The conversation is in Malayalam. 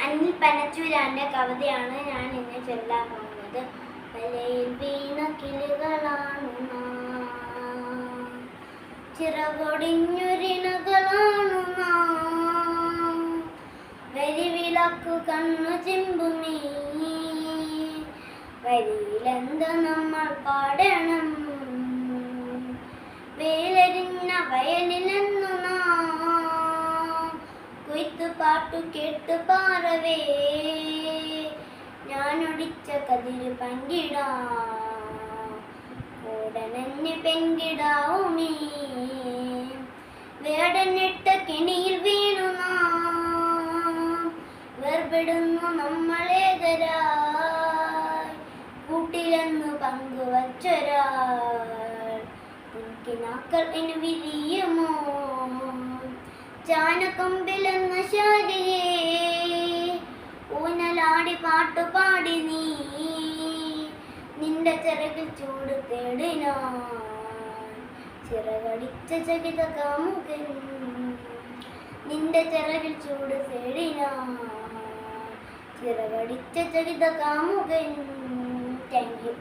അനിൽ പനച്ചൂരാന്റെ കവിതയാണ് ഞാൻ ഇന്ന് ചൊല്ലാൻ പോകുന്നത്. വലയിൽ വീണ കിളികളാണു നാം, ചിറകൊടിഞ്ഞൊരിണകളാണു നാം, വരിവിളക്കു കണ്ണു ചിമ്പുമീ വരിയിലെന്ത് നമ്മൾ പാടണം, വേലരിഞ്ഞ വയലിലെന്നു നാം കൊയ്ത്തുപാട്ടു കേട്ടു പാറവേ, ഞാനൊടിച്ച കതിര് പങ്കിടാം കൂടനഞ്ഞ് പെൺകിടാവുമീ, വേടനിട്ട കെണിയിൽ വീണു നാം വേർപെടുന്നു നമ്മളേതരായി, കൂട്ടിലെന്നു പങ്കുവച്ചൊരാൾ കിനാക്കൾ എന്നു വിരിയുമോ, ചാനക്കൊമ്പിലെന്ന ശാരിയേ ഊനലാടി പാട്ടുപാടി നീ, നിന്റെ ചിറകിൽ ചൂട് തേടിനാൻ ചിറകടിച്ച ചകിത കാമുകൻ, നിന്റെ ചിറകിൽ ചൂട് തേടിനാൻ ചിറകടിച്ച ചകിത കാമുകൻ. Thank you.